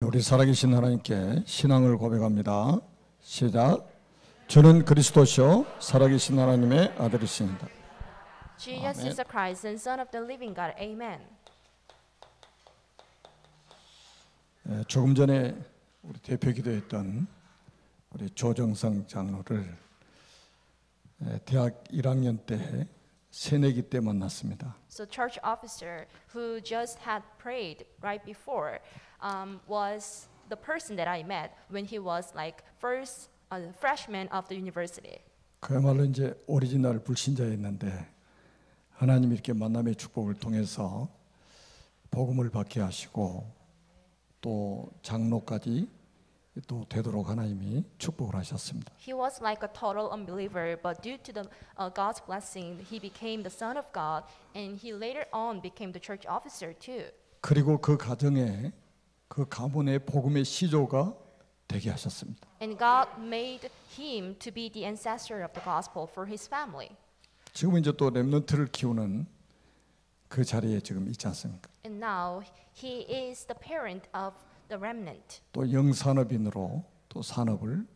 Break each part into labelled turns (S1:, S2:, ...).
S1: 우리 살아계신 하나님께 신앙을 고백합니다. 시작. 주는 그리스도시요 살아계신 하나님의 아들이십니다.
S2: Jesus is the Christ and Son of the living God. Amen.
S1: 조금 전에 우리 대표 기도했던 우리 조정성 장로를 대학 1학년 때 새내기 때 만났습니다.
S2: So church officer who just had prayed right before was the person that I met when he was like first freshman of the university.
S1: 그야말로 이제 오리지널 불신자였는데 하나님이 이렇게 만남의 축복을 통해서 복음을 받게 하시고 또 장로까지 또 되도록 하나님이 축복을 하셨습니다.
S2: He was like a total unbeliever, but due to the God's blessing, he became the son of God, and he later on became the church officer too.
S1: 그리고 그 가정에 그 가문의 복음의 시조가 되게 하셨습니다.
S2: And God made him to be the ancestor of the gospel for his family.
S1: 지금 이제 또 렘넌트를 키우는 그 자리에 지금 있지 않습니까?
S2: And now he is the parent of the remnant.
S1: 또 영산업인으로 또 산업을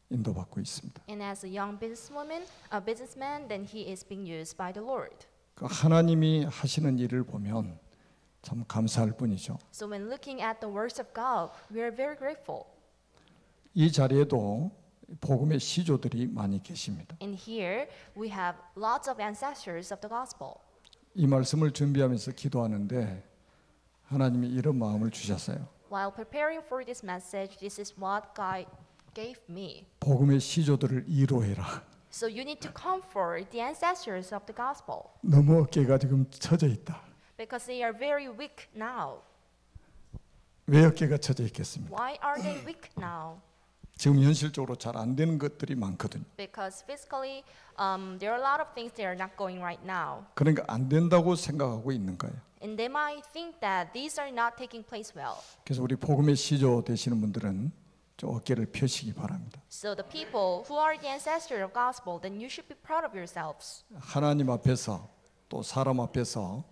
S1: 인도받고 있습니다.
S2: And as a young businessman, then he is being used by the Lord.
S1: 그 하나님이 하시는 일을 보면 참 감사할 뿐이죠.
S2: So when looking at the works of God, we are very grateful.
S1: 이 자리에도 복음의 시조들이 많이 계십니다.
S2: And here we have lots of ancestors of the gospel.
S1: 이 말씀을 준비하면서 기도하는데 하나님이 이런 마음을 주셨어요.
S2: While preparing for this message, this is what God gave me.
S1: 복음의 시조들을 이로해라.
S2: So you need to comfort the ancestors of the gospel
S1: 너무 어깨가 지금 처져 있다.
S2: because they are very weak now.
S1: 왜 어깨가 처져 있겠습니까?
S2: Why are they weak now?
S1: 지금 현실적으로 잘 안 되는 것들이 많거든요.
S2: Because physically, there are a lot of things that are not going right now.
S1: 그러니까 안 된다고 생각하고 있는 거예요.
S2: And they might think that these are not taking place well.
S1: 그래서 우리 복음의 시조 되시는 분들은 좀 어깨를 펴시기 바랍니다.
S2: So the people who are the ancestor of gospel, then you should be proud of yourselves.
S1: 하나님 앞에서 또 사람 앞에서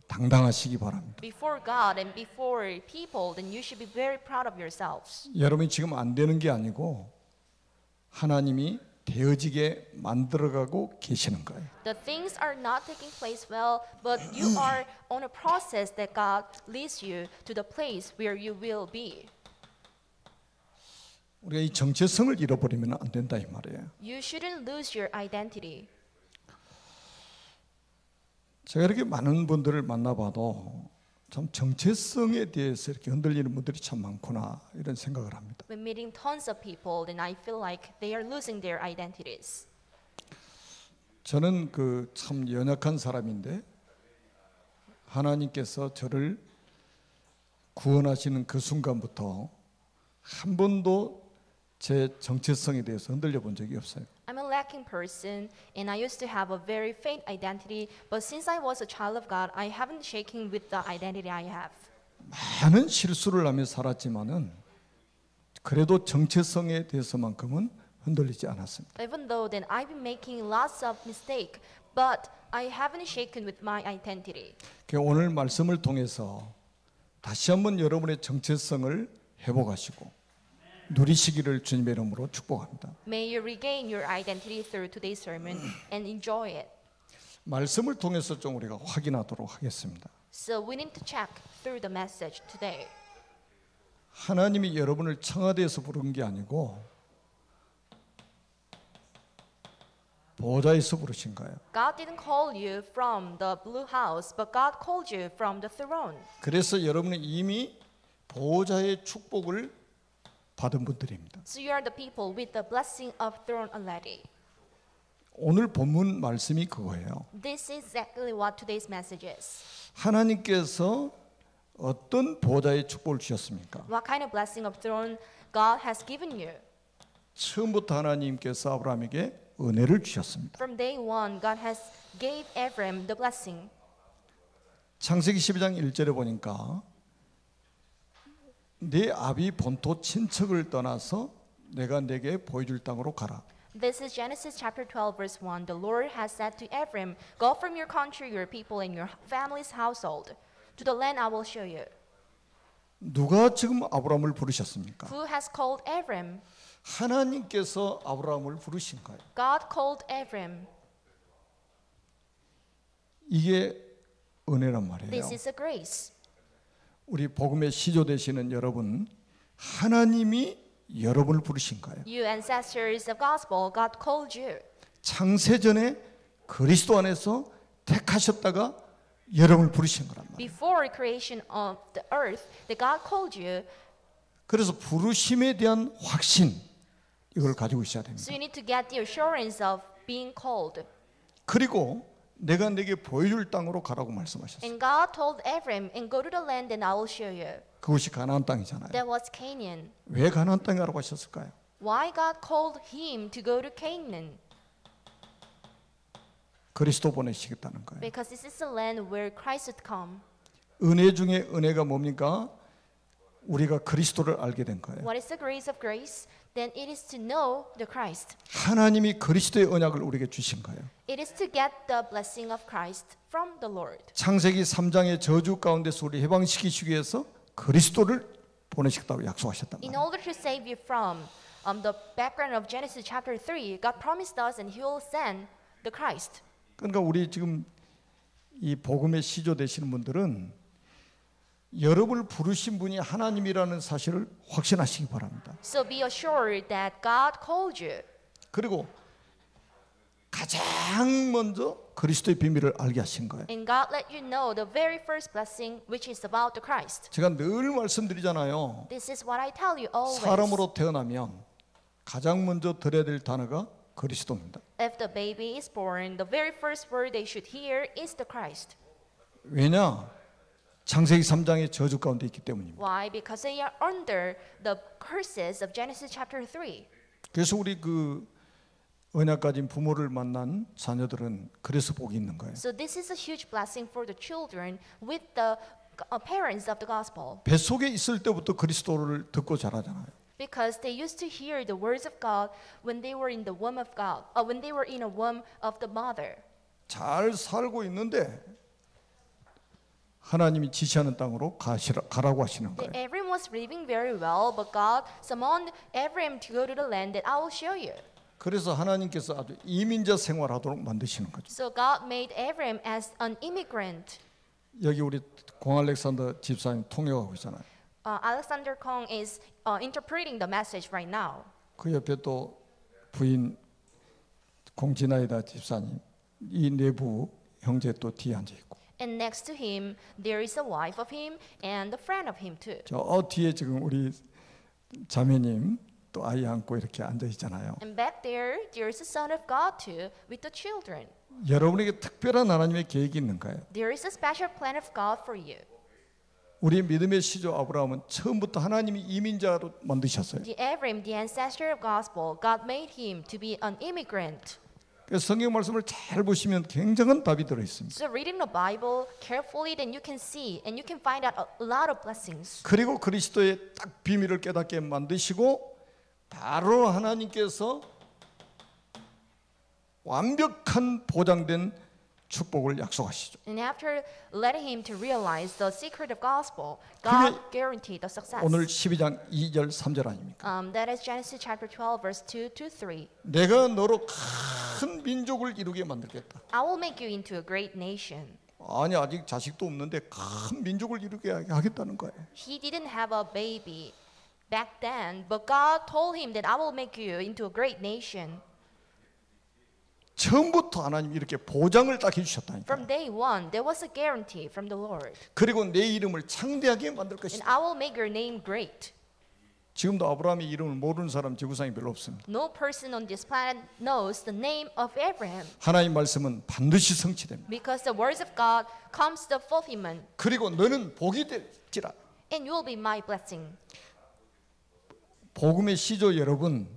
S1: 당당하시기 바랍니다.
S2: Before God and before people, then you should be very proud of yourselves.
S1: 여러분이 지금 안 되는 게 아니고 하나님이 되어지게 만들어가고 계시는 거예요.
S2: The things are not taking place well, but you are on a process that God leads you to the place where you will be.
S1: 우리가 이 정체성을 잃어버리면 안 된다 이 말이에요.
S2: You shouldn't lose your identity.
S1: 제가 이렇게 많은 분들을 만나봐도 참 정체성에 대해서 이렇게 흔들리는 분들이 참 많구나 이런 생각을 합니다.
S2: When meeting tons of people, then I feel like they are losing their identities.
S1: 저는 그 참 연약한 사람인데 하나님께서 저를 구원하시는 그 순간부터 한 번도 제 정체성에 대해서 흔들려 본 적이 없어요.
S2: I'm a lacking person, and I used to have a very faint identity, but since I was a child of God, I haven't shaken with the identity I have.
S1: 많은 실수를 하며 살았지만은 그래도 정체성에 대해서만큼은 흔들리지 않았습니다.
S2: Even though then I've been making lots of mistakes, but I haven't shaken with my identity.
S1: 오늘 말씀을 통해서 다시 한번 여러분의 정체성을 회복하시고 누리시기를 주님의 이름으로 축복합니다.
S2: May you regain your identity through today's sermon and enjoy it.
S1: 말씀을 통해서 좀 우리가 확인하도록 하겠습니다.
S2: So we need to check through the message today.
S1: 하나님이 여러분을 청와대에서 부른 게 아니고 보좌에서 부르신 거예요.
S2: God didn't call you from the blue house, but God called you from the throne.
S1: 그래서 여러분은 이미 보좌의 축복을 받은 분들입니다.
S2: So you are the people with the blessing of throne already.
S1: 오늘 본문 말씀이 그거예요.
S2: This is exactly what today's message is.
S1: 하나님께서 어떤 보좌의 축복을 주셨습니까?
S2: What kind of blessing of throne God has given you?
S1: 처음부터 하나님께서 아브라함에게 은혜를 주셨습니다.
S2: From day one, God has gave Abraham the blessing.
S1: 창세기 12장 1절에 보니까 네 아비 본토 친척을 떠나서 내가 내게 보여줄 땅으로 가라.
S2: This is Genesis chapter 12 verse 1. The Lord has said to Abraham, "Go from your country, your people, and your family's household to the land I will show you."
S1: 누가 지금 아브라함을 부르셨습니까?
S2: Who has called Abram?
S1: 하나님께서 아브라함을 부르신 거예요.
S2: God called Abram.
S1: 이게 은혜란 말이에요.
S2: This is a grace.
S1: 우리 복음의 시조 되시는 여러분, 하나님이 여러분을 부르신 거예요.
S2: You ancestors of gospel, God called you.
S1: 창세전에 그리스도 안에서 택하셨다가 여러분을 부르신 거란 말이에요.
S2: Before creation of the earth, that God called you.
S1: 그래서 부르심에 대한 확신, 이걸 가지고 있어야 됩니다.
S2: So you need to get the assurance of being called.
S1: 그리고 내가 내게 보여줄 땅으로 가라고 말씀하셨어요.
S2: And God told Abram, and go to the land and I will show you.
S1: 그것이 가나안 땅이잖아요.
S2: That was Canaan.
S1: 왜 가나안 땅에 가라고 하셨을까요?
S2: Why God called him to go to Canaan?
S1: 그리스도 보내시겠다는 거예요.
S2: Because this is the land where Christ would come.
S1: 은혜 중에 은혜가 뭡니까? 우리가 그리스도를 알게 된 거예요.
S2: What is the grace of grace? Then it is to know the Christ.
S1: 하나님이 그리스도의 언약을 우리에게 주신 거예요.
S2: It is to get the blessing of Christ from the Lord.
S1: 창세기 3장의 저주 가운데서 우리 해방시키시기 위해서 그리스도를 보내시겠다고 약속하셨단
S2: In
S1: 말이에요.
S2: order to save you from the background of Genesis chapter 3, God promised us and He will send the Christ.
S1: 그러니까 우리 지금 이 복음의 시조 되시는 분들은 여러분을 부르신 분이 하나님이라는 사실을 확신하시기 바랍니다.
S2: So be assured that God called you.
S1: 그리고 가장 먼저 그리스도의 비밀을 알게 하신 거예요.
S2: And God let you know the very first blessing, which is about the Christ.
S1: 제가 늘 말씀드리잖아요.
S2: This is what I tell you always.
S1: 사람으로 태어나면 가장 먼저 들어야 될 단어가 그리스도입니다.
S2: If the baby is born, the very first word they should hear is the Christ.
S1: 왜냐? 창세기 3장의 저주 가운데 있기 때문입니다.
S2: Why? Because they are under the curses of Genesis chapter 3.
S1: 그래서 우리 그 언약 가진 부모를 만난 자녀들은 그래서 복이 있는 거예요.
S2: So this is a huge blessing for the children with the parents of the gospel.
S1: 뱃속에 있을 때부터 그리스도를 듣고 자라잖아요.
S2: Because they used to hear the words of God when they were in the womb of God, when they were in a womb of the mother.
S1: 잘 살고 있는데 하나님이 지시하는 땅으로 가라고 하시는 거예요.
S2: Abram was living very well, but God summoned Abram to go to the land that I will show you.
S1: 그래서 하나님께서 아주 이민자 생활하도록 만드시는 거죠.
S2: So God made Abram as an immigrant.
S1: 여기 우리 공알렉산더 집사님 통역하고 있잖아요.
S2: Alexander Kong is interpreting the message right now.
S1: 그 옆에 또 부인 공진아이다 집사님, 이 내부 형제 또 뒤에 앉아 있고.
S2: And next to him, there is a wife of him and a friend of him too.
S1: 저 뒤에 지금 우리 자매님 또 아이 안고 이렇게 앉아 있잖아요.
S2: And back there, there is a son of God too, with the children.
S1: 여러분에게 특별한 하나님의 계획이 있는 거예요.
S2: There is a special plan of God for you.
S1: 우리 믿음의 시조 아브라함은 처음부터 하나님이 이민자로 만드셨어요.
S2: The Abram, the ancestor of gospel, God made him to be an immigrant.
S1: 그래서 성경 말씀을 잘 보시면 굉장한 답이 들어 있습니다.
S2: So reading the Bible carefully, then you can see and you can find out a lot of blessings.
S1: 그리고 그리스도의 딱 비밀을 깨닫게 만드시고 바로 하나님께서 완벽한 보장된 축복을 약속하시죠.
S2: And after letting him to realize the secret of gospel, God guaranteed the success.
S1: 오늘 12장 2절 3절 아닙니까?
S2: That is Genesis chapter 12, verse 2 to 3.
S1: 내가 너로 큰 민족을 이루게 만들겠다.
S2: I will make you into a great nation.
S1: 아니 아직 자식도 없는데 큰 민족을 이루게 하겠다는 거예요.
S2: He didn't have a baby back then, but God told him that I will make you into a great nation.
S1: 처음부터 하나님이 이렇게 보장을 딱 해주셨다니까.
S2: From day one, there was a guarantee from the Lord.
S1: 그리고 내 이름을 창대하게 만들
S2: And
S1: 것이다.
S2: I will make your name great.
S1: 지금도 아브라함의 이름을 모르는 사람 지구상에 별로 없습니다.
S2: No person on this planet knows the name of Abraham.
S1: 하나님 말씀은 반드시 성취됩니다.
S2: Because the words of God comes to fulfillment.
S1: 그리고 너는 복이 될지라.
S2: And you will be my blessing.
S1: 복음의 시조 여러분,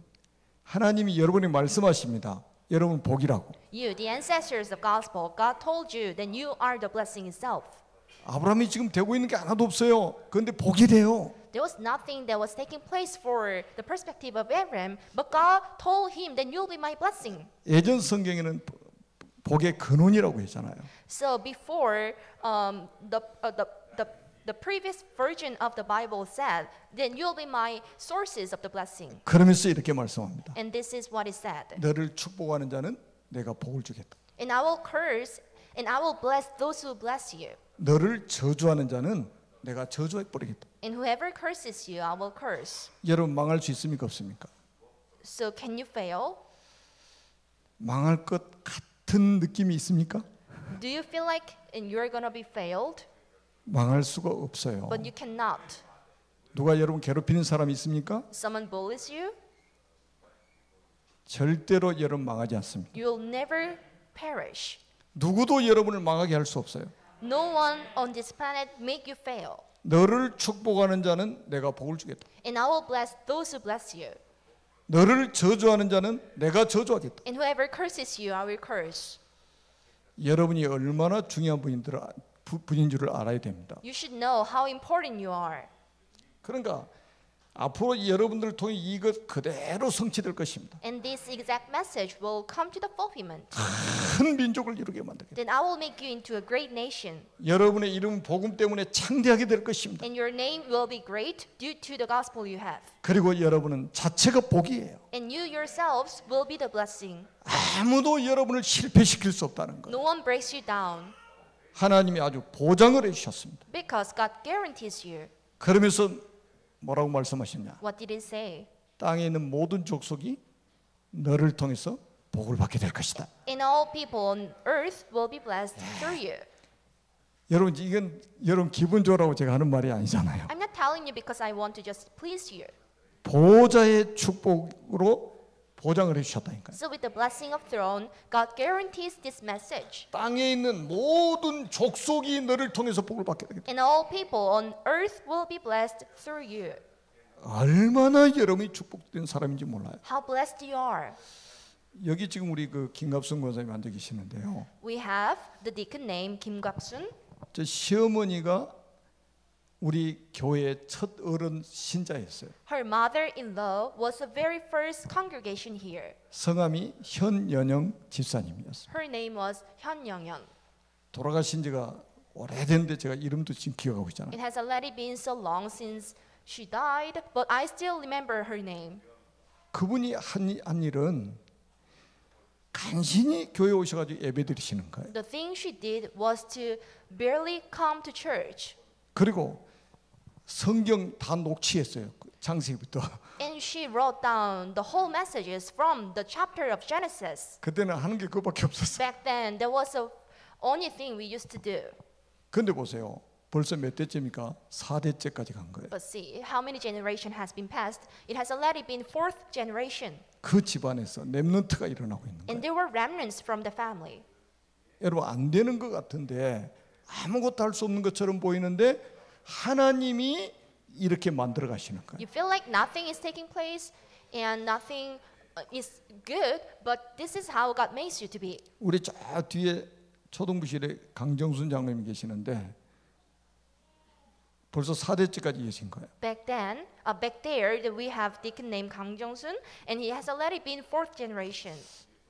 S1: 하나님이 여러분이 말씀하십니다. 여러분 복이라고.
S2: You, the ancestors of gospel, God told you that you are the blessing itself.
S1: 아브라함이 지금 되고 있는 게 하나도 없어요. 그런데 복이 돼요.
S2: There was nothing that was taking place for the perspective of Abraham, but God told him that you'll be my blessing.
S1: 예전 성경에는 복의 근원이라고 했잖아요.
S2: So before the previous version of the Bible said, then you'll be my sources of the blessing.
S1: 그러면서 이렇게 말씀합니다.
S2: And this is what is said.
S1: 너를 축복하는 자는 내가 복을 주겠다.
S2: And I will curse and I will bless those who bless you.
S1: 너를 저주하는 자는 내가 저주해 버리겠다.
S2: And whoever curses you, I will curse.
S1: 여러분 망할 수 있습니까 없습니까?
S2: So can you fail?
S1: 망할 것 같은 느낌이 있습니까?
S2: Do you feel like and you're gonna be failed?
S1: 망할 수가 없어요.
S2: But you cannot.
S1: 누가 여러분 괴롭히는 사람이 있습니까?
S2: Someone bullies you,
S1: 절대로 여러분 망하지 않습니다.
S2: you'll never perish.
S1: 누구도 여러분을 망하게 할 수 없어요.
S2: No one on this planet make you fail.
S1: 너를 축복하는 자는 내가 복을 주겠다.
S2: And I will bless those who bless you.
S1: 너를 저주하는 자는 내가 저주하겠다.
S2: And whoever curses you, I will curse.
S1: 여러분이 얼마나 중요한 분인 줄을 알아야 됩니다.
S2: You should know how important you are.
S1: 그러니까 앞으로 여러분들을 통해 이것 그대로 성취될 것입니다.
S2: And this exact message will come to the fulfillment.
S1: 큰 민족을 이루게 만들겠다.
S2: Then I will make you into a great nation.
S1: 여러분의 이름은 복음 때문에 창대하게 될 것입니다.
S2: And your name will be great due to the gospel you have.
S1: 그리고 여러분은 자체가 복이에요.
S2: And you yourselves will be the blessing.
S1: 아무도 여러분을 실패시킬 수 없다는 거예요.
S2: No one breaks you down
S1: 하나님이 아주 보장을 해주셨습니다.
S2: because God guarantees you.
S1: 그러면서 뭐라고 말씀하셨냐?
S2: What did it say?
S1: 땅에 있는 모든 족속이 너를 통해서 복을 받게 될 것이다.
S2: And all people on earth will be blessed through you.
S1: 여러분 이건 여러분 기분 좋으라고 제가 하는 말이 아니잖아요.
S2: I'm not telling you because I want to just please you.
S1: 보호자의 축복으로 보장을 해주셨다니까요.
S2: So with the blessing of throne, God guarantees this message.
S1: 땅에 있는 모든 족속이 너를 통해서 복을 받게 되겠다.
S2: And all people on earth will be blessed through you.
S1: 얼마나 여러분이 축복된 사람인지 몰라요.
S2: How blessed you are.
S1: 여기 지금 우리 그 김갑순 권사님 앉아 계시는데요.
S2: We have the deacon named Kim Gak-sun.
S1: 저 시어머니가 우리 교회의 첫 어른 신자였어요.
S2: Her mother-in-law was the very first congregation here.
S1: 성함이 현연영 집사님이었어요.
S2: Her name was Hyun Young-yeon.
S1: 돌아가신 지가 오래됐는데 제가 이름도 지금 기억하고 있잖아요.
S2: It has already been so long since she died, but I still remember her name.
S1: 그분이 한 일은 간신히 교회 오셔가지고 예배 드리시는 거예요.
S2: The thing she did was to barely come to church.
S1: 그리고 성경 다 녹취했어요. 창세기부터.
S2: And she wrote down the whole messages from the chapter of Genesis.
S1: 그때는 하는 게 그거밖에 없었어요.
S2: Back then, that was the only thing we used to do.
S1: 근데 보세요. 벌써 몇 대째입니까? 4대째까지 간 거예요.
S2: But see, how many generation has been passed? It has already been fourth generation.
S1: 그 집안에서 렘넌트가 일어나고 있는 거예요.
S2: And there were remnants from the family.
S1: 여러분 안 되는 것 같은데 아무것도 할 수 없는 것처럼 보이는데 하나님이 이렇게 만들어 가시는 거예요.
S2: You feel like nothing is taking place and nothing is good, but this is how God makes you to be.
S1: 우리 저 뒤에 초등부실에 강정순 장로님이 계시는데 벌써 4대째까지 계신 거예요.
S2: Back there, we have deacon named Kang Jong-sun, and he has already been fourth generation.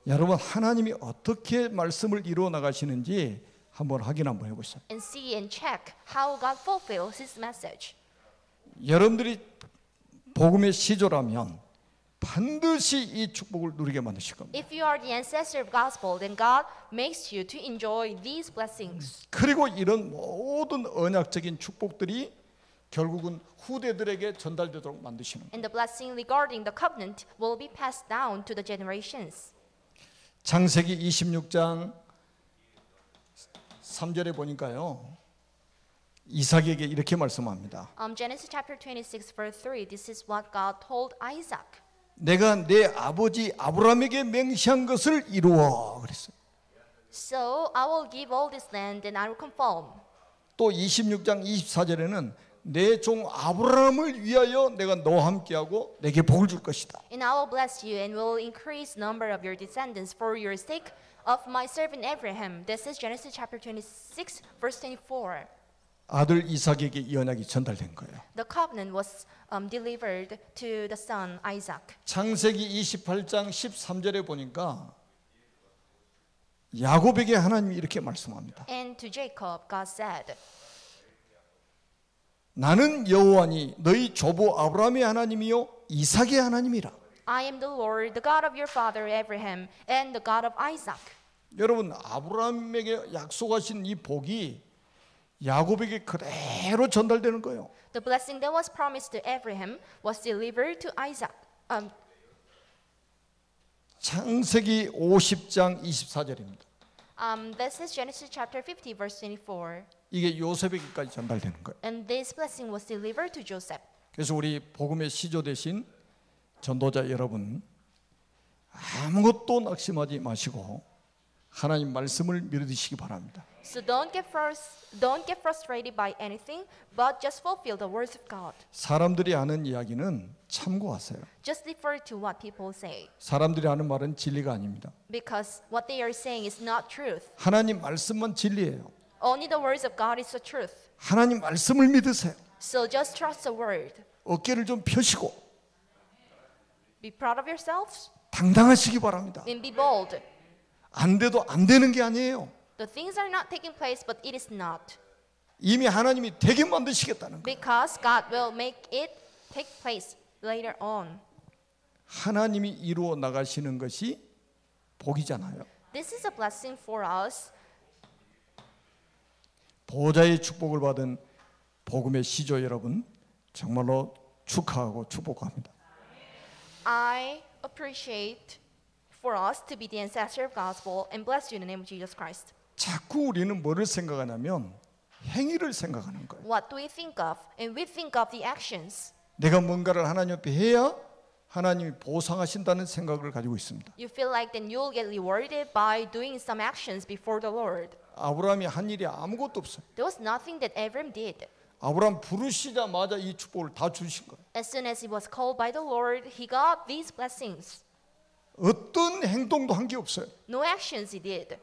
S1: 여러분 하나님이 어떻게 말씀을 이루어 나가시는지 한번 확인 한번 해보세요.
S2: And see and check how God fulfills His message.
S1: 여러분들이 복음의 시조라면 반드시 이 축복을 누리게 만드실 겁니다.
S2: If you are the ancestor of gospel, then God makes you to enjoy these blessings.
S1: 그리고 이런 모든 언약적인 축복들이 결국은 후대들에게 전달되도록 만드시는 거예요.
S2: And the blessing regarding the covenant will be passed down to the generations.
S1: 창세기 26장 3절에 보니까요. 이삭에게 이렇게 말씀합니다.
S2: Genesis chapter 26 verse 3. This is what God told Isaac.
S1: 내가 내 아버지 아브라함에게 맹세한 것을 이루어 그랬어요.
S2: So I will give all this land and I will confirm.
S1: 또 26장 24절에는 내 종 아브라함을 위하여 내가 너와 함께하고 내게 복을 줄 것이다.
S2: And I will bless you and will increase number of your descendants for your sake of my servant Abraham. This is Genesis chapter 26 verse 24.
S1: 아들 이삭에게 이 언약이 전달된 거예요.
S2: The covenant was delivered to the son Isaac.
S1: 창세기 28장 13절에 보니까 야곱에게 하나님이 이렇게 말씀합니다.
S2: And to Jacob, God said,
S1: 나는 여호와니 너희 조부 아브라함의 하나님이요 이삭의 하나님이라.
S2: I am the Lord, the God of your father Abraham, and the God of Isaac.
S1: 여러분, 아브라함에게 약속하신 이 복이 야곱에게 그대로 전달되는 거예요.
S2: The blessing that was promised to Abraham was delivered to Isaac.
S1: 창세기 50장 24절입니다.
S2: This is Genesis chapter 50, verse 24.
S1: 이게 요셉에게까지 전달되는 거예요.
S2: And this blessing was delivered to Joseph.
S1: 그래서 우리 복음의 시조 되신 전도자 여러분, 아무것도 낙심하지 마시고 하나님 말씀을 믿으시기 바랍니다.
S2: So don't get frustrated by anything, but just fulfill the words of God.
S1: 사람들이 하는 이야기는 참고하세요.
S2: Just defer to what people say,
S1: 사람들이 하는 말은 진리가 아닙니다.
S2: because what they are saying is not truth.
S1: 하나님 말씀만 진리예요.
S2: Only the words of God is the truth.
S1: 하나님 말씀을 믿으세요.
S2: So just trust the word.
S1: 어깨를 좀 펴시고
S2: Be proud of yourselves
S1: 당당하시기 바랍니다.
S2: and be bold.
S1: 안 돼도 안 되는 게 아니에요.
S2: The things are not taking place, but it is not.
S1: 이미 하나님이 되게 만드시겠다는 거예요.
S2: Because God will make it take place later on.
S1: 하나님이 이루어 나가시는 것이 복이잖아요.
S2: This is a blessing for us.
S1: 보호자의 축복을 받은 복음의 시조 여러분, 정말로 축하하고 축복합니다.
S2: I appreciate for us to be the ancestor of gospel and bless you in the name of Jesus Christ.
S1: 자꾸 우리는 뭐를 생각하냐면 행위를 생각하는 거예요.
S2: What do we think of? And we think of the actions.
S1: 내가 뭔가를 하나님 앞에 해야 하나님이 보상하신다는 생각을 가지고 있습니다.
S2: You feel like then you'll get rewarded by doing some actions before the Lord.
S1: 아브라함이 한 일이 아무것도 없어요.
S2: There was nothing that Abram did.
S1: 아브라함 부르시자마자 이 축복을 다 주신 거예요.
S2: As soon as he was called by the Lord, he got these blessings.
S1: 어떤 행동도 한 게 없어요.
S2: No actions he did.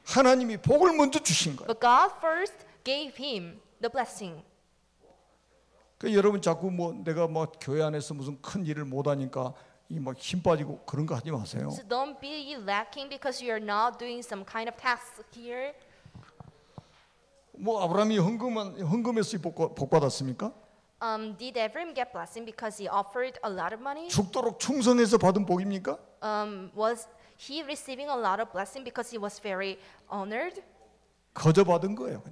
S1: 하나님이 복을 먼저 주신 거예요.
S2: But God first gave him the blessing.
S1: 그 여러분 자꾸 뭐 내가 뭐 교회 안에서 무슨 큰 일을 못 하니까 이 막 힘 빠지고 그런 거 하지 마세요.
S2: So don't be lacking because you are not doing some kind of task here.
S1: 뭐 아브라함이 헌금해서 복 받았습니까?
S2: Did Abram get blessing because he offered a lot of money?
S1: 죽도록 충성해서 받은 복입니까?
S2: Was he receiving a lot of blessing because he was very honored?
S1: 거저 받은 거예요.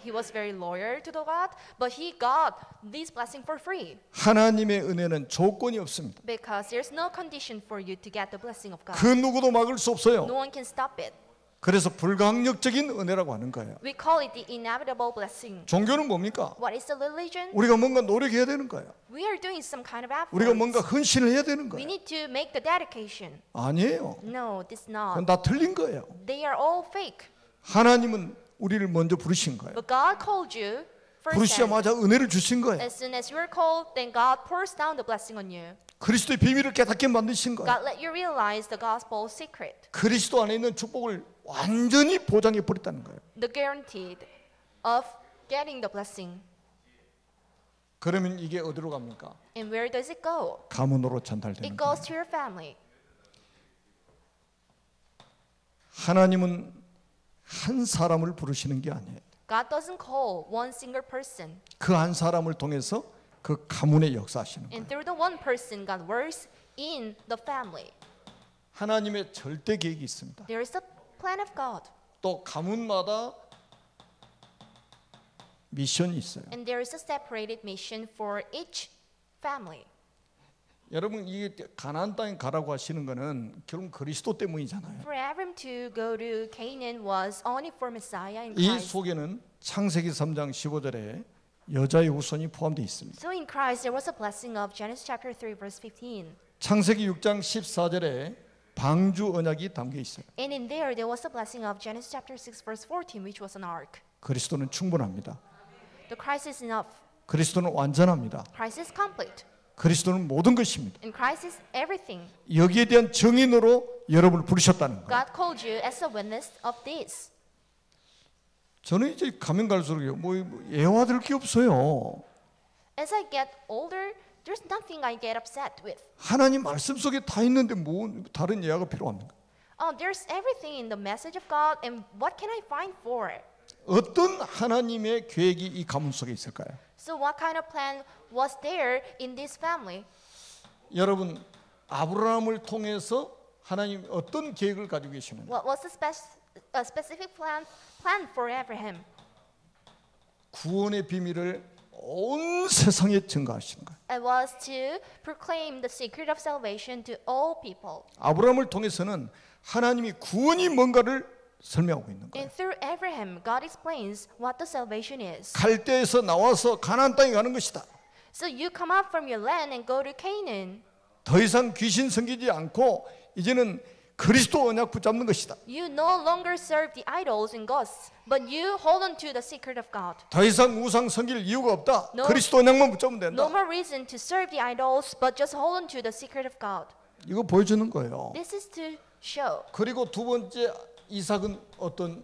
S2: He was very loyal to the God, but he got this blessing for free
S1: 하나님의 은혜는 조건이 없습니다.
S2: because there's no condition for you to get the blessing of God.
S1: 그 누구도 막을 수 없어요.
S2: No one can stop it.
S1: 그래서 불가항력적인 은혜라고 하는 거예요.
S2: We call it the inevitable blessing.
S1: 종교는 뭡니까?
S2: What is the religion?
S1: 우리가 뭔가 노력해야 되는 거예요.
S2: We are doing some kind of effort.
S1: 우리가 뭔가 헌신을 해야 되는
S2: We
S1: 거예요.
S2: need to make the dedication.
S1: 아니에요.
S2: No, this is
S1: 그건
S2: not.
S1: 다 틀린 거예요.
S2: They are all fake.
S1: 하나님은 우리를 먼저 부르신 거예요.
S2: But God called you first.
S1: 부르시자마자 은혜를 주신 거예요.
S2: As soon as you are called, then God pours down the blessing on you.
S1: 그리스도의 비밀을 깨닫게 만드신 거예요.
S2: God let you realize the gospel secret,
S1: 그리스도 안에 있는 축복을 완전히 보장해 버렸다는 거예요.
S2: the guaranteed of getting the blessing.
S1: 그러면 이게 어디로 갑니까?
S2: And where does it go?
S1: 가문으로 전달되는
S2: It
S1: 거예요.
S2: goes to your family.
S1: 하나님은 한 사람을 부르시는 게 아니에요.
S2: God doesn't call one single person.
S1: 그 한 사람을 통해서 그 가문에 역사하시는 거예요.
S2: And through the one person, God works in the family.
S1: 하나님의 절대 계획이 있습니다.
S2: There is a plan of God.
S1: 또 가문마다 미션이 있어요.
S2: And there is a separated mission for each family.
S1: 여러분 이 가나안 땅에 가라고 하시는 거는 결국 그리스도 때문이잖아요.
S2: For Abram to go to Canaan was only for Messiah in
S1: 이
S2: Christ.
S1: 속에는 창세기 3장 15절에 여자의 후손이 포함되어 있습니다.
S2: So in Christ there was a blessing of Genesis chapter 3 verse 15.
S1: 창세기 6장 14절에 방주 언약이 담겨 있어요.
S2: And in there was a blessing of Genesis chapter 6 verse 14 which was an ark.
S1: 그리스도는 충분합니다.
S2: The Christ is enough.
S1: 그리스도는 완전합니다.
S2: Christ is complete.
S1: 그리스도는 모든 것입니다.
S2: And Christ is everything.
S1: 여기에 대한 증인으로 여러분을 부르셨다는 거예요.
S2: God called you as a witness of this.
S1: 저는 이제 가면 갈수록 뭐 예화될 게 없어요.
S2: As I get older, there's nothing I get upset with.
S1: 하나님 말씀 속에 다 있는데 뭐 다른 예화가 필요합니까?
S2: Oh, there's everything in the message of God, and what can I find for it?
S1: 어떤 하나님의 계획이 이 가문 속에 있을까요?
S2: So what kind of plan was there in this family?
S1: 여러분, 아브라함을 통해서 하나님 어떤 계획을 가지고 계시는가?
S2: What was the specific plan for Abraham?
S1: 구원의 비밀을 온 세상에 증거하시는 거예요.
S2: It was to proclaim the secret of salvation to all people.
S1: 아브라함을 통해서는 하나님이 구원이 뭔가를 설명하고 있는 거예요.
S2: And through Abraham, God explains what the salvation is.
S1: 갈대에서 나와서 가나안 땅에 가는 것이다.
S2: So you come up from your land and go to Canaan.
S1: 더 이상 귀신 섬기지 않고 이제는 그리스도 언약 붙잡는 것이다.
S2: You no longer serve the idols and gods, but you hold on to the secret of God.
S1: 더 이상 우상 섬길 이유가 없다.
S2: No.
S1: 그리스도 언약만 붙잡으면 된다.
S2: No more reason to serve the idols, but just hold on to the secret of God.
S1: 이거 보여주는 거예요.
S2: This is to show.
S1: 그리고 두 번째 이삭은 어떤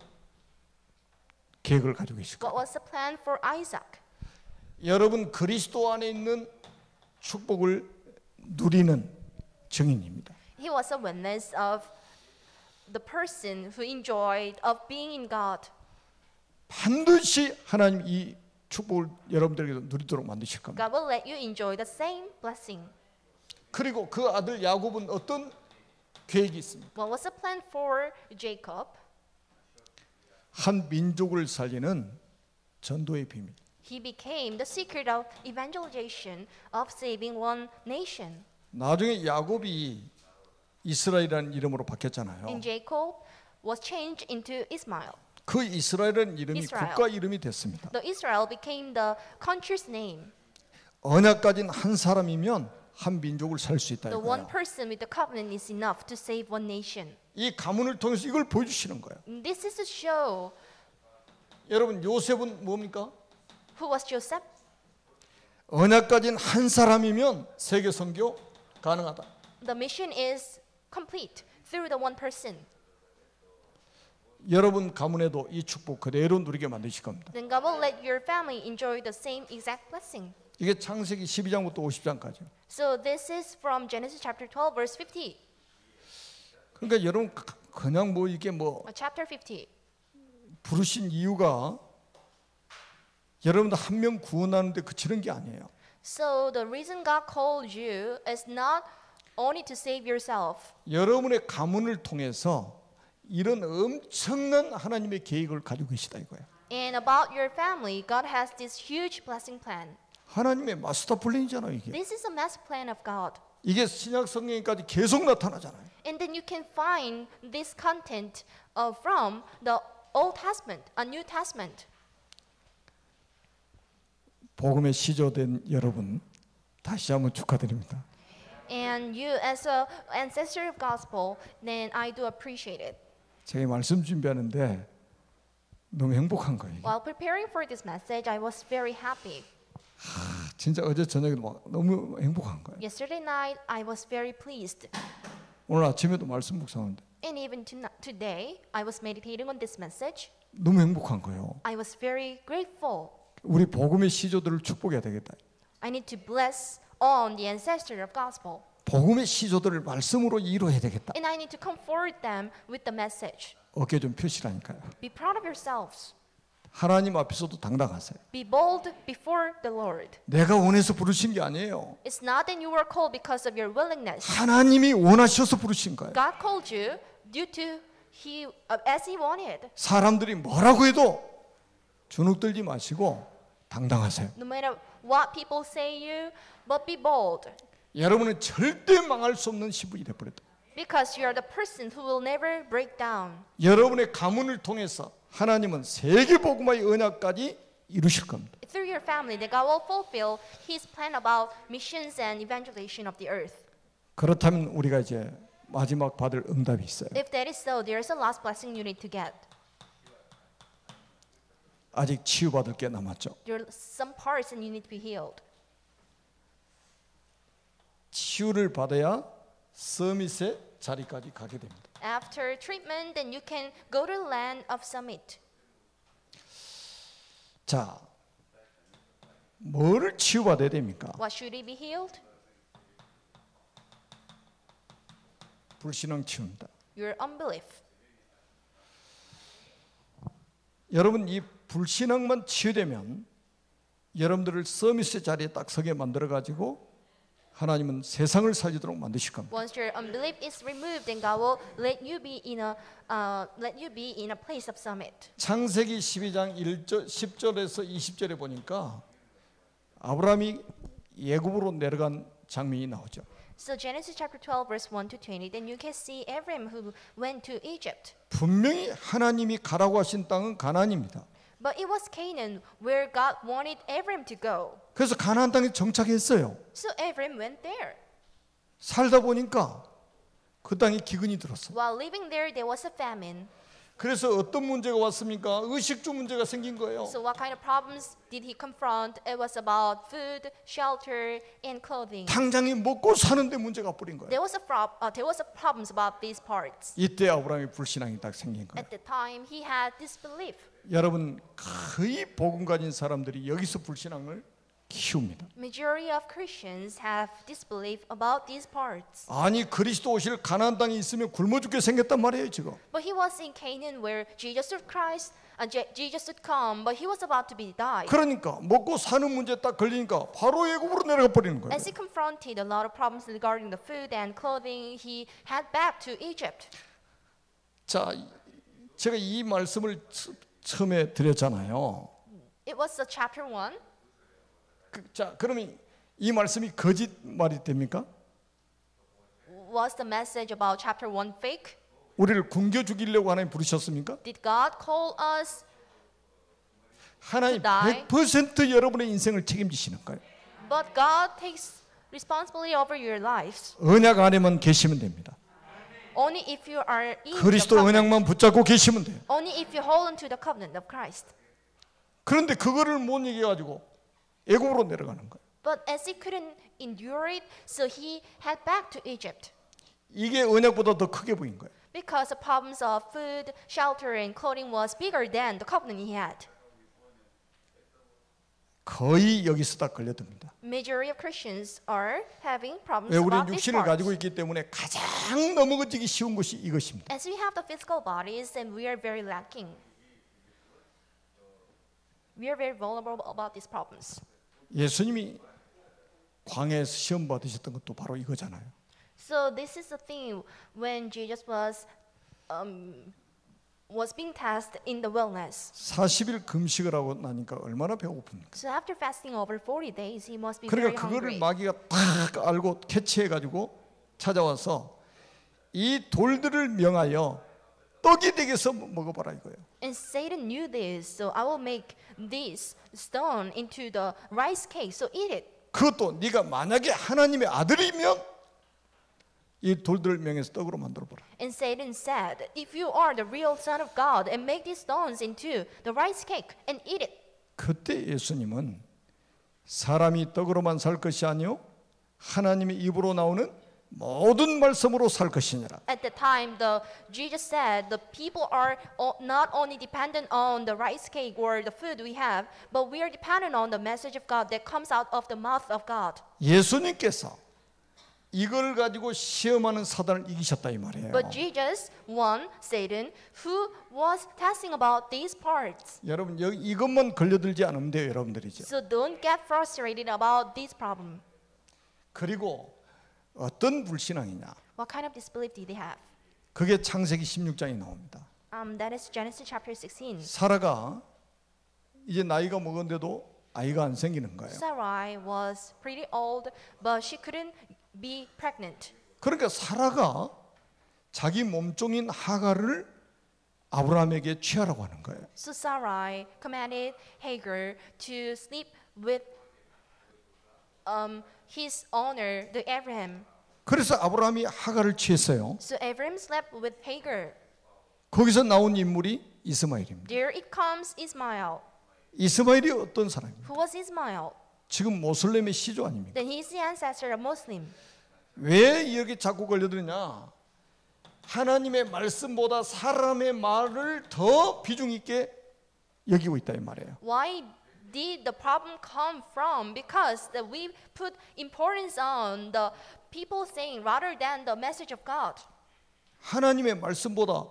S1: 계획을 가지고 계실까?
S2: What was the plan for Isaac?
S1: 여러분 그리스도 안에 있는 축복을 누리는 증인입니다.
S2: He was a witness of the person who enjoyed of being in God.
S1: 반드시 하나님 이 축복을 여러분들에게도 누리도록 만드실 겁니다.
S2: God will let you enjoy the same blessing.
S1: 그리고 그 아들 야곱은 어떤 계획이 있습니까?
S2: What was the plan for Jacob?
S1: 한 민족을 살리는 전도의 비밀.
S2: He became the secret of evangelization of saving one nation.
S1: 나중에 야곱이 이스라엘이라는 이름으로 바뀌었잖아요.
S2: And Jacob was changed into Ismail.
S1: 그 이스라엘이라는 이름이
S2: Israel.
S1: 국가 이름이 됐습니다.
S2: The Israel became the country's name.
S1: 언약 가진 한 사람이면 한 민족을 살 수 있다
S2: The one
S1: 이거예요.
S2: person with the covenant is enough to save one nation.
S1: 이 가문을 통해서 이걸 보여주시는 거예요.
S2: And this is to show
S1: 여러분 요셉은 뭡니까?
S2: who was Joseph.
S1: 언약 가진 한 사람이면 세계 선교 가능하다.
S2: The mission is complete through the one person.
S1: 여러분 가문에도 이 축복 그대로 누리게 만드실 겁니다.
S2: Then God will let your family enjoy the same exact blessing.
S1: 이게 창세기 12장부터 50장까지.
S2: So this is from Genesis chapter 12 verse 50.
S1: 그러니까 여러분 그냥 뭐 이게 뭐
S2: Chapter 50.
S1: 부르신 이유가 여러분들 한 명 구원하는데 그치는 게 아니에요.
S2: So the reason God called you is not only to save yourself.
S1: 여러분의 가문을 통해서 이런 엄청난 하나님의 계획을 가지고 계시다 이거예요.
S2: And about your family, God has this huge blessing plan.
S1: 하나님의 마스터 플랜이잖아요 이게.
S2: This is a master plan of God.
S1: 이게 신약 성경까지 계속 나타나잖아요.
S2: And then you can find this content from the Old Testament, a New Testament.
S1: 복음의 시조된 여러분 다시 한번 축하드립니다.
S2: And you as a ancestor of gospel, then I do appreciate it.
S1: 제가 말씀 준비하는데 너무 행복한 거예요.
S2: While preparing for this message, I was very happy.
S1: 진짜 어제 저녁에 너무 행복한 거예요.
S2: Yesterday night, I was very pleased.
S1: 오늘 아침에도 말씀 묵상하는데
S2: And even today, I was meditating on this message.
S1: 너무 행복한 거예요.
S2: I was very grateful.
S1: 우리 복음의 시조들을 축복해야 되겠다.
S2: I need to bless on the ancestor of gospel.
S1: 복음의 시조들을 말씀으로 이루어야 되겠다.
S2: And I need to comfort them with the message.
S1: 어깨 좀 펴시라니까요.
S2: Be proud of yourselves.
S1: 하나님 앞에서도 당당하세요.
S2: Be bold before the Lord.
S1: 내가 원해서 부르신 게 아니에요.
S2: It's not that you were called because of your willingness.
S1: 하나님이 원하셔서 부르신 거예요.
S2: God called you due to as He wanted.
S1: 사람들이 뭐라고 해도 주눅들지 마시고 당당하세요.
S2: No matter what people say you, but be bold.
S1: 여러분은 절대 망할 수 없는 신분이 되어버렸다.
S2: Because you are the person who will never break down.
S1: 여러분의 가문을 통해서 하나님은 세계 복음화의 언약까지 이루실 겁니다.
S2: Through your family, that God will fulfill His plan about missions and evangelization of the earth.
S1: 그렇다면 우리가 이제 마지막 받을 응답이 있어요.
S2: If that is so, there is a last blessing you need to get.
S1: 아직 치유받을 게 남았죠.
S2: There are some parts and you need to be healed.
S1: 치유를 받아야 서밋의 자리까지 가게 됩니다.
S2: After treatment, then you can go to the land of Summit.
S1: 자, 뭐를 치유받아야 됩니까?
S2: What should he be healed?
S1: 불신앙 치유입니다.
S2: Your unbelief.
S1: 여러분 이 불신앙만 치유되면 여러분들을 서밋의 자리에 딱 서게 만들어 가지고 하나님은 세상을 살리도록 만드실 겁니다.
S2: Once your unbelief is removed, then God will let you be in a place of summit.
S1: 창세기 12장 10절에서 20절에 보니까 아브라함이 애굽으로 내려간 장면이 나오죠.
S2: So Genesis chapter 12 verse 1 to 20, then you can see Abram who went to Egypt.
S1: 분명히 하나님이 가라고 하신 땅은 가나안입니다.
S2: But it was Canaan where God wanted Abram to go.
S1: 그래서 가나안 땅에 정착했어요.
S2: So Abram went there.
S1: 살다 보니까 그 땅에 기근이 들었어요.
S2: While living there, there was a famine.
S1: 그래서 어떤 문제가 왔습니까? 의식주 문제가 생긴 거예요.
S2: So what kind of problems did he confront? It was about food, shelter, and clothing.
S1: 당장에 먹고 사는데 문제가 뿌린 거예요.
S2: There was a problems about these parts.
S1: 이때 아브라함의 불신앙이 딱 생긴 거예요.
S2: At the time, he had disbelief.
S1: 여러분 거의 복음 가진 사람들이 여기서 불신앙을 키웁니다.
S2: Majority of Christians have disbelief about these parts.
S1: 아니 그리스도 오실 가나안 땅에 있으면 굶어 죽게 생겼단 말이에요 지금.
S2: But he was in Canaan where Jesus would come, but he was about to be died.
S1: 그러니까 먹고 사는 문제 딱 걸리니까 바로 애굽으로 내려가 버리는 거예요.
S2: As he confronted a lot of problems regarding the food and clothing, he headed back to Egypt.
S1: 자, 제가 이 말씀을 처음에 드렸잖아요.
S2: It was the chapter 1.
S1: 자, 그러면 이 말씀이 거짓말이 됩니까?
S2: Was the message about chapter 1 fake?
S1: 우리를 굶겨 죽이려고 하나님 부르셨습니까?
S2: Did God call us?
S1: 하나님
S2: to die?
S1: 100% 여러분의 인생을 책임지시는 거예요.
S2: But God takes responsibility over your lives.
S1: 언약 안에만 계시면 됩니다.
S2: Only if you are in the
S1: 그리스도
S2: covenant.
S1: 언약만 붙잡고 계시면 돼요.
S2: Only if you hold on to the covenant of Christ.
S1: 그런데 그거를 못 이겨가지고 애굽으로 내려가는 거예요.
S2: But as he couldn't endure it, so he headed back to Egypt.
S1: 이게 언약보다 더 크게 보인 거예요.
S2: Because the problems of food, shelter, and clothing was bigger than the covenant he had.
S1: 거의 여기서 다 걸려듭니다.
S2: Majority of Christians are having problems
S1: 왜 우리는
S2: about these
S1: 육신을 가지고
S2: parts.
S1: 있기 때문에 가장 넘어지기 쉬운 것이 이것입니다.
S2: As we have the physical bodies, and we are very lacking. We are very vulnerable about these problems.
S1: 예수님이 광야에서 시험 받으셨던 것도 바로 이거잖아요.
S2: So this is the thing when Jesus was being tested in the wilderness.
S1: 40일 금식을 하고 나니까 얼마나 배고픕니까?
S2: So after fasting over 40 days, he must be
S1: 그러니까
S2: very
S1: 그거를
S2: hungry.
S1: 마귀가 딱 알고 캐치해 가지고 찾아와서 이 돌들을 명하여 떡이 되게 해서 먹어봐라 이거예요.
S2: And Satan knew this, so I will make this stone into the rice cake. So eat it.
S1: 그것도 네가 만약에 하나님의 아들이면 이 돌들을 명해서 떡으로 만들어 보라.
S2: And Satan said, if you are the real son of God, and make these stones into the rice cake and eat it.
S1: 그때 예수님은 사람이 떡으로만 살 것이 아니요 하나님의 입으로 나오는 모든 말씀으로 살 것이니라.
S2: At the time, Jesus said, the people are not only dependent on the rice cake or the food we have, but we are dependent on the message of God that comes out of the mouth of God.
S1: 예수님께서 이걸 가지고 시험하는 사단을 이기셨다 이 말이에요.
S2: But Jesus won Satan, who was testing about these parts.
S1: 여러분 여기 이것만 걸려들지 않으면 돼요, 여러분들이죠.
S2: So don't get frustrated about this problem.
S1: 그리고 어떤 불신앙이냐?
S2: What kind of disbelief did they have?
S1: 그게 창세기 16장에 나옵니다.
S2: That is Genesis chapter 16.
S1: 사라가 이제 나이가 먹었는데도 아이가 안 생기는 거예요.
S2: Sarai was pretty old, but she couldn't be pregnant.
S1: 그러니까 사라가 자기 몸종인 하갈을 아브라함에게 취하라고 하는 거예요.
S2: So Sarai commanded Hagar to sleep with his owner, the Abraham.
S1: 그래서 아브라함이 하갈을 취했어요.
S2: So Abraham slept with Hagar.
S1: 거기서 나온 인물이 이스마엘입니다.
S2: There it comes Ismail.
S1: 이스마엘이 어떤 사람입니까?
S2: Who was Ismail?
S1: 지금 모슬렘의 시조 아닙니까?
S2: Then he is the ancestor of Muslim.
S1: 왜 이렇게 자꾸 걸려드느냐? 하나님의 말씀보다 사람의 말을 더 비중 있게 여기고 있다 이 말이에요.
S2: Why did the problem come from? Because we put importance on the people saying rather than the message of God.
S1: 하나님의 말씀보다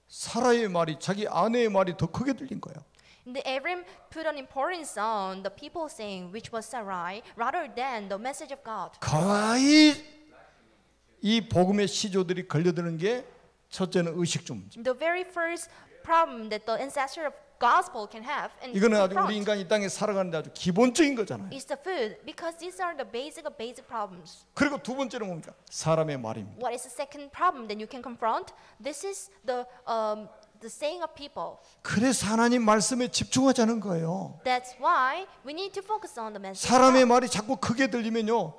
S1: 사라의 말이, 자기 아내의 말이 더 크게 들린 거예요.
S2: The Ephraim put an importance on the people saying, which was Sarai, rather than the message of God.
S1: 거의 이 복음의 시조들이 걸려드는 게 첫째는 의식주 문제.
S2: The very first problem that the ancestor of gospel can have and
S1: 이거는 아주
S2: confront
S1: 우리 인간이 이 땅에 살아가는데 아주 기본적인 거잖아요.
S2: is the food, because these are the basic of basic problems.
S1: 그리고 두 번째는 뭡니까? 사람의 말입니다.
S2: What is the second problem that you can confront? This is the saying of people.
S1: 그래서 하나님 말씀에 집중하자는 거예요.
S2: That's why we need to focus on the message.
S1: 사람의 말이 자꾸 크게 들리면요,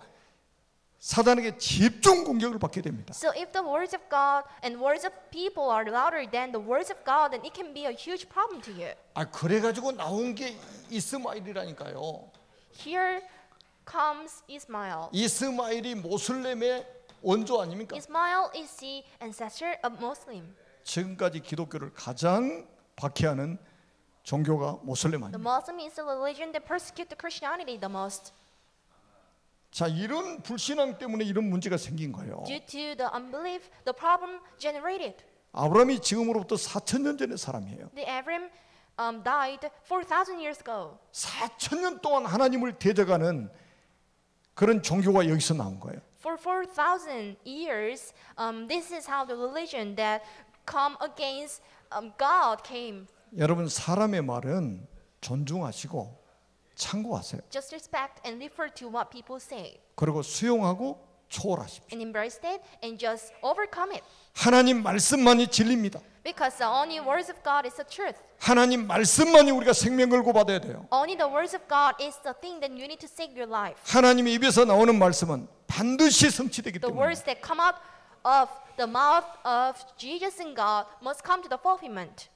S1: 사단에게 집중 공격을 받게 됩니다.
S2: So if the words of God and words of people are louder than the words of God, then it can be a huge problem to you.
S1: 아, 그래가지고 나온 게 이스마엘이라니까요.
S2: Here comes Ismail.
S1: 이스마엘이 모슬렘의 원조 아닙니까?
S2: Ismail is the ancestor of Muslim.
S1: 지금까지 기독교를 가장 박해하는 종교가 모슬렘
S2: The
S1: 아닙니까?
S2: Muslim is the religion that persecute the Christianity the most.
S1: 자, 이런 불신앙 때문에 이런 문제가 생긴 거예요.
S2: Due to the unbelief, the problem generated.
S1: 아브라함이 지금으로부터 4,000년 전의 사람이에요.
S2: The Ephraim died 4,000 years ago.
S1: 4,000년 동안 하나님을 대적하는 그런 종교가 여기서 나온 거예요.
S2: For 4,000 years, this is how the religion that come against God came.
S1: 여러분, 사람의 말은 존중하시고 참고하세요.
S2: Just respect and refer to what people say
S1: 그리고 수용하고 초월하십시오.
S2: and embrace it and just overcome it.
S1: 하나님 말씀만이 진리입니다.
S2: Because the only words of God is the truth.
S1: 하나님 말씀만이 우리가 생명 걸고 받아야 돼요.
S2: Only the words of God is the thing that you need to save your life.
S1: 하나님의 입에서 나오는 말씀은 반드시 성취되기
S2: The
S1: 때문에
S2: words that come out of the mouth of Jesus and God must come to the fulfillment.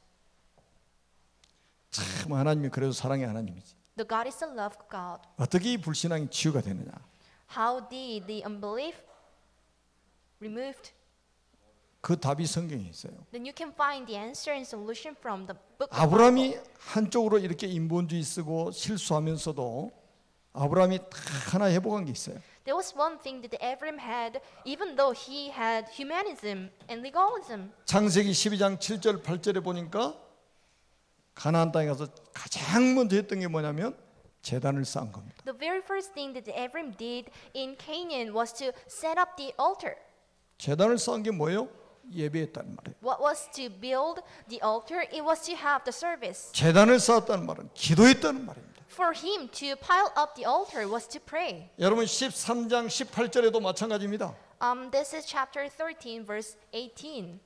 S1: 참 하나님이 그래도 사랑의 하나님이지.
S2: The God is the love of God.
S1: 어떻게 이 불신앙이 치유가 되느냐?
S2: How did the unbelief removed?
S1: 그 답이 성경에 있어요.
S2: Then you can find the answer and solution from the book of
S1: 아브라함이
S2: Bible.
S1: 한쪽으로 이렇게 인본주의 쓰고 실수하면서도 아브라함이 딱 하나 회복한 게 있어요.
S2: There was one thing that Ephraim had, even though he had humanism and legalism.
S1: 창세기 12장 7절 8절에 보니까 가나안 땅에 가서 가장 먼저 했던 게 뭐냐면 제단을 쌓은 겁니다.
S2: The very first thing that Ephraim did in Canaan was to set up the altar.
S1: 제단을 쌓은 게 뭐예요? 예배했다는 말이에요.
S2: What was to build the altar? It was to have the service.
S1: 제단을 쌓았다는 말은 기도했다는 말입니다.
S2: For him to pile up the altar was to pray.
S1: 여러분 13장 18절에도 마찬가지입니다.
S2: This is chapter 13, verse 18.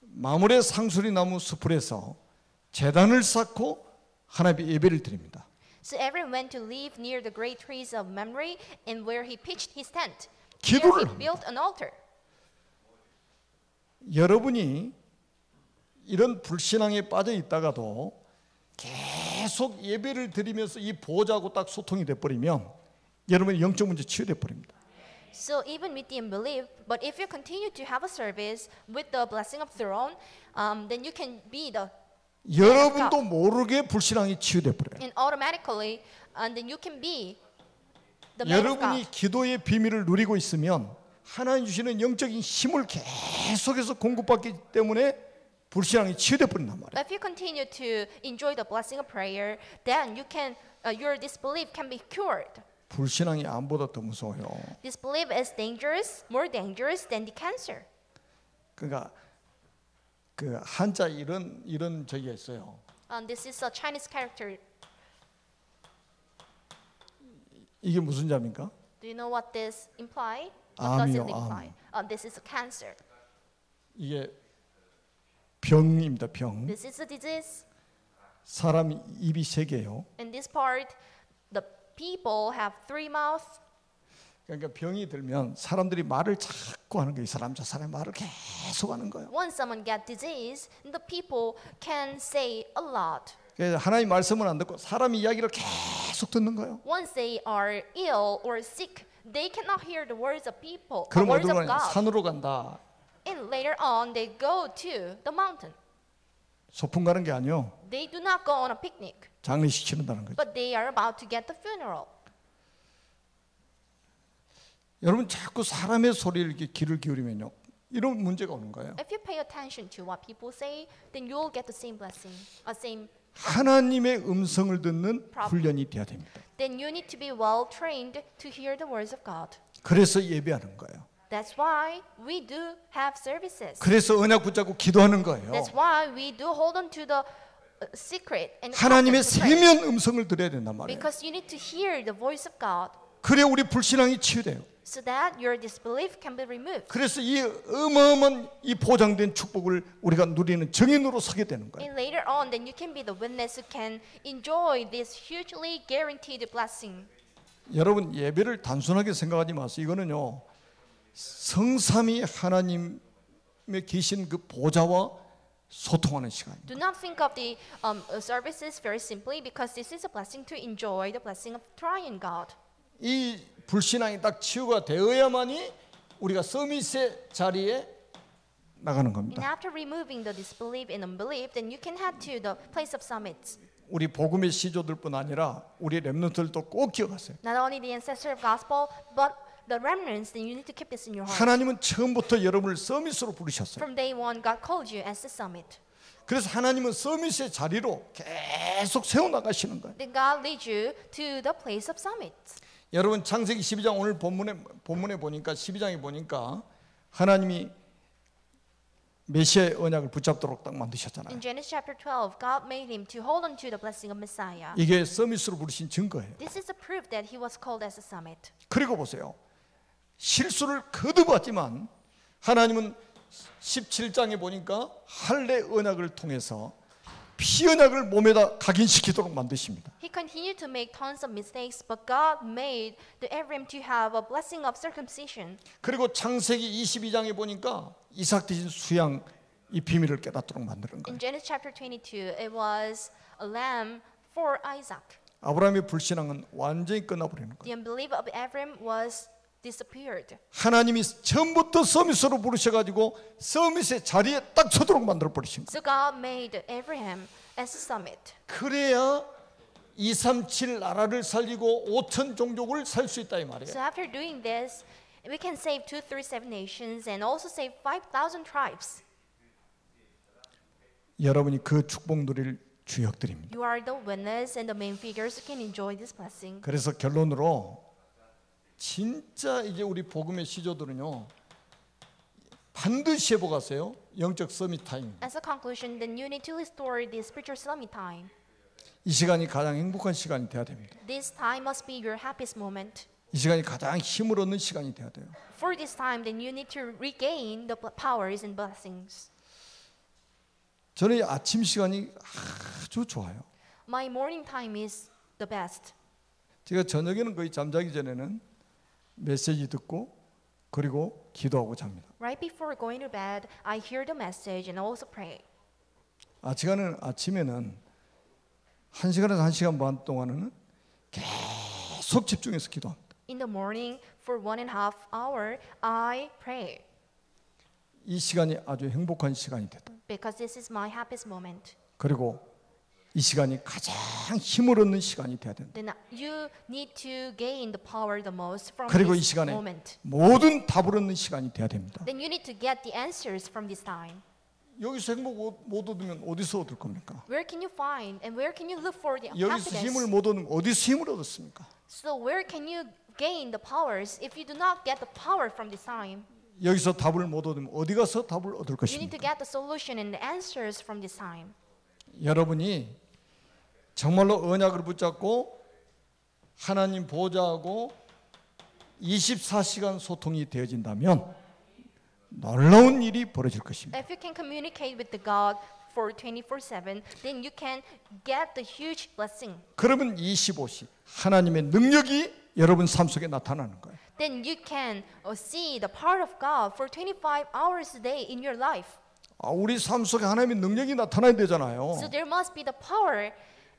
S1: 마물의 상수리 나무 숲풀에서 제단을 쌓고 하나님께 예배를 드립니다.
S2: So Ephraim went to live near the great trees of Mamre, and where he pitched his tent.
S1: 기도를
S2: There he built an altar.
S1: 여러분이 이런 불신앙에 빠져 있다가도 계속 예배를 드리면서 이 보호자하고 딱 소통이 돼 버리면 여러분의 영적 문제 치유돼 버립니다.
S2: So even with the unbelief, but if you continue to have a service with the blessing of throne, then you can be the
S1: 여러분도 모르게 불신앙이 치유돼 버려요.
S2: and automatically, and then you can be the man of God.
S1: 여러분이 기도의 비밀을 누리고 있으면 하나님 주시는 영적인 힘을 계속해서 공급받기 때문에 불신앙이 치유돼 버린단 말이에요.
S2: If you continue to enjoy the blessing of prayer, then you can your disbelief can be cured.
S1: 불신앙이 암보다 더 무서워요.
S2: Disbelief is dangerous, more dangerous than the cancer.
S1: 그러니까 그 한자 이런 저기가 있어요.
S2: This is a Chinese character.
S1: 이게 무슨 자입니까?
S2: Do you know what this imply? What does it
S1: 암이요,
S2: imply? This is a cancer.
S1: 이게 병입니다. 병.
S2: This is a disease.
S1: 사람 입이 세 개예요.
S2: In this part, the people have three mouths.
S1: 그러니까 병이 들면 사람들이 말을 자꾸 하는 거예요. 이 사람 저 사람 말을 계속 하는 거예요.
S2: Once someone get disease, the people can say a lot.
S1: 그래서 하나님 말씀을 안 듣고 사람 이야기를 계속 듣는 거예요.
S2: Once they are ill or sick, they cannot hear the words of people,
S1: 그럼
S2: words
S1: 어디로
S2: of
S1: 가냐?
S2: God.
S1: 산으로 간다.
S2: And later on, they go to the mountain.
S1: 소풍 가는 게 아니요.
S2: They do not go on a picnic,
S1: 장례식 치른다는 거죠.
S2: but they are about to get the funeral.
S1: 여러분 자꾸 사람의 소리를 이렇게 귀를 기울이면요. 이런 문제가 오는 거예요.
S2: If you pay attention to what people say, then you will get the same blessing, same.
S1: 하나님의 음성을 듣는 훈련이 돼야 됩니다.
S2: Then you need to be well trained to hear the words of God.
S1: 그래서 예배하는 거예요.
S2: That's why we do have services.
S1: 그래서 언약 붙잡고 기도하는 거예요.
S2: That's why we do hold on to the secret and
S1: 하나님의
S2: confidence to pray.
S1: 세면 음성을 들어야 된단 말이에요.
S2: Because you need to hear the voice of God
S1: 그래 우리 불신앙이 치유돼요.
S2: so that your disbelief can be removed.
S1: 그래서 이 어마어마한 이 보장된 축복을 우리가 누리는 증인으로 서게 되는 거예요.
S2: And later on, then you can be the witness who can enjoy this hugely guaranteed blessing.
S1: 여러분 예배를 단순하게 생각하지 마세요. 이거는요 성삼위 하나님의 계신 그 보좌와 소통하는 시간입니다.
S2: Do not think of the services very simply because this is a blessing to enjoy the blessing of triune God.
S1: 이 불신앙이 딱 치유가 되어야만이 우리가 서밋의 자리에 나가는
S2: And
S1: 겁니다.
S2: after removing the disbelief and unbelief, then you can head to the place of summits.
S1: 우리 복음의 시조들뿐 아니라 우리 렘넌트들도 꼭 기억하세요.
S2: Not only the ancestor of gospel, but the remnants, then you need to keep this in your heart.
S1: 하나님은 처음부터 여러분을 서밋으로 부르셨어요.
S2: From day one, God called you as the summit.
S1: 그래서 하나님은 서밋의 자리로 계속 세워나가시는 거예요.
S2: Then God leads you to the place of summits.
S1: 여러분 창세기 12장 오늘 본문에 보니까 12장에 보니까 하나님이 메시아의 언약을 붙잡도록 딱 만드셨잖아요.
S2: In Genesis chapter 12, God made him to hold on to the blessing of Messiah.
S1: 이게 서밋으로 부르신 증거예요.
S2: This is a proof that he was called as a summit.
S1: 그리고 보세요. 실수를 거듭하지만 하나님은 17장에 보니까 할례 언약을 통해서 피 언약을 몸에다 각인시키도록 만드십니다.
S2: He continued to make tons of mistakes, but God made the Abraham to have a blessing of circumcision.
S1: 그리고 창세기 22장에 보니까 이삭 대신 수양 이 비밀을 깨닫도록 만드는 거예요.
S2: In Genesis chapter 22, it was a lamb for Isaac.
S1: 아브라함의 불신앙은 완전히 끝나버리는 거예요.
S2: The unbelief of Abraham was disappeared.
S1: 하나님이 처음부터 서밋으로 부르셔가지고 서밋의 자리에 딱 서도록 만들어 버리신 거예요.
S2: So God made Abraham as a summit.
S1: 그래야 237 나라를 살리고 5천 종족을 살 수 있다 이 말이에요.
S2: So after doing this, we can save 237 nations and also save 5,000 tribes.
S1: 여러분이 그 축복 누릴 주역들입니다.
S2: You are the witness and the main figures who can enjoy this blessing.
S1: 그래서 결론으로 진짜 이제 우리 복음의 시조들은요 반드시 해보가세요. 영적 서밋 타임.
S2: As a conclusion, then you need to restore the spiritual summit time.
S1: 이 시간이 가장 행복한 시간이 돼야 됩니다.
S2: This time must be your happiest moment.
S1: 이 시간이 가장 힘을 얻는 시간이 돼야 돼요.
S2: For this time, then you need to regain the powers and blessings.
S1: 저는 이 아침 시간이 아주 좋아요.
S2: My morning time is the best.
S1: 제가 저녁에는 거의 잠자기 전에는 메시지 듣고 그리고 기도하고 잡니다.
S2: Right before going to bed, I hear the message and also pray.
S1: 아침에는 1시간에서 1시간 반 동안은 계속 집중해서 기도합니다.
S2: In the morning, for 1.5 hours, I pray.
S1: 이 시간이 아주 행복한 시간이 됐다.
S2: Because this is my happiest moment.
S1: 그리고 이 시간이 가장 힘을 얻는 시간이 돼야 된다.
S2: Then you need to gain the power the most from
S1: 그리고 이
S2: this
S1: 시간에
S2: moment.
S1: 모든 답을 얻는 시간이 돼야 됩니다.
S2: Then you need to get the answers from this time.
S1: 여기서 행복 못 얻으면 어디서 얻을 겁니까?
S2: Where can you find and where can you look for the
S1: 여기서
S2: happiness?
S1: 힘을 못 얻으면 어디서 힘을 얻었습니까?
S2: So where can you gain the powers if you do not get the power from this time?
S1: 여기서 답을 못 얻으면 어디 가서 답을 얻을
S2: You need to
S1: 것입니까?
S2: get the solution and the answers from this time.
S1: 여러분이 정말로 언약을 붙잡고 하나님 보좌하고 24시간 소통이 되어진다면 놀라운 일이 벌어질 것입니다.
S2: If you can communicate with the God for 24/7, then you can get the huge blessing.
S1: 그러면 25시 하나님의 능력이 여러분 삶 속에 나타나는 거예요.
S2: Then you can see the power of God for 25 hours a day in your life.
S1: 우리 삶 속에 하나님의 능력이 나타나야 되잖아요.
S2: So there must be the power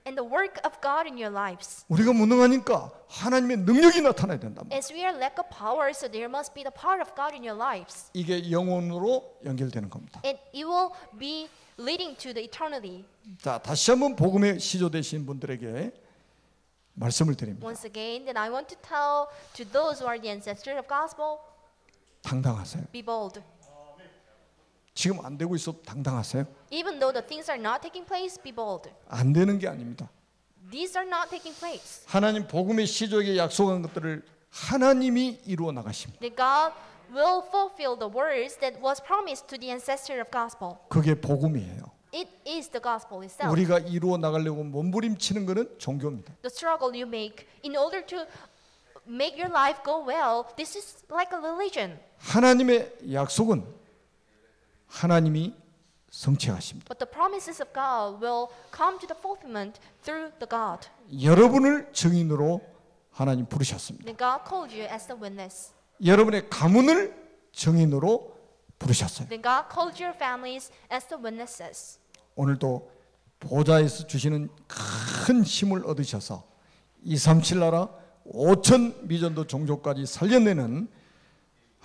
S2: and the work of God in your lives.
S1: 우리가 무능하니까 하나님의 능력이 나타나야 된단 말이에요.
S2: As we are lack of power, so there must be the power of God in your lives.
S1: 이게 영혼으로 연결되는 겁니다.
S2: And it will be leading to the eternity.
S1: 자, 다시 한번 복음의 시조 되신 분들에게 말씀을 드립니다.
S2: Once again, then I want to tell to those who are the ancestors of gospel,
S1: 당당하세요.
S2: be bold.
S1: 지금 안 되고 있어도 당당하세요.
S2: Even though the things are not taking place, be bold.
S1: 안 되는 게 아닙니다.
S2: These are not taking place.
S1: 하나님 복음의 시족에 약속한 것들을 하나님이 이루어 나가십니다.
S2: That God will fulfill the words that was promised to the ancestor of gospel.
S1: 그게 복음이에요.
S2: It is the gospel itself.
S1: 우리가 이루어 나가려고 몸부림치는 것은 종교입니다.
S2: The struggle you make in order to make your life go well, this is like a religion.
S1: 하나님의 약속은 하나님이 성취하십니다.
S2: But the promises of God will come to the fulfillment through the God.
S1: 여러분을 증인으로 하나님 부르셨습니다.
S2: Then God called you as the witness.
S1: 여러분의 가문을 증인으로 부르셨어요.
S2: Then God called your families as the witnesses.
S1: 오늘도 보좌에서 주시는 큰 힘을 얻으셔서 237 나라 5천 미전도 종족까지 살려내는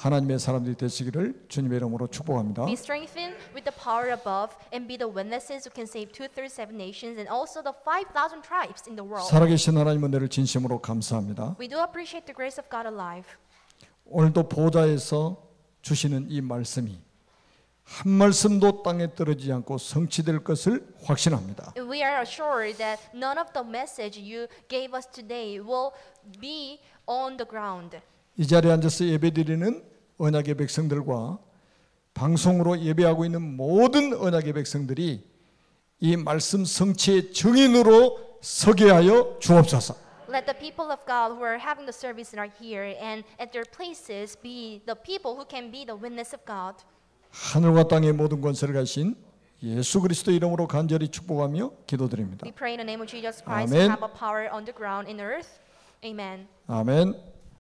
S1: 하나님의 사람들이 되시기를 주님의 이름으로 축복합니다.
S2: Be strengthened with the power above and be the witnesses who can save 237 nations and also the 5,000 tribes in the world.
S1: 살아계신 하나님 은혜를 진심으로 감사합니다.
S2: We do appreciate the grace of God alive.
S1: 오늘도 보좌에서 주시는 이 말씀이 한 말씀도 땅에 떨어지지 않고 성취될 것을 확신합니다.
S2: We are assured that none of the message you gave us today will be on the ground.
S1: 이 자리에 앉아서 예배드리는 언약의 백성들과 방송으로 예배하고 있는 모든 언약의 백성들이 이 말씀 성취의 증인으로 서게 하여 주옵소서.
S2: Let the people of God who are having the service and are here and at their places be the people who can be the witness of God.
S1: 하늘과 땅의 모든 권세를 가신 예수 그리스도 이름으로 간절히 축복하며 기도드립니다.
S2: We pray in the name of Jesus Christ
S1: 아멘.
S2: who have a power on the ground in earth. Amen.
S1: 아멘.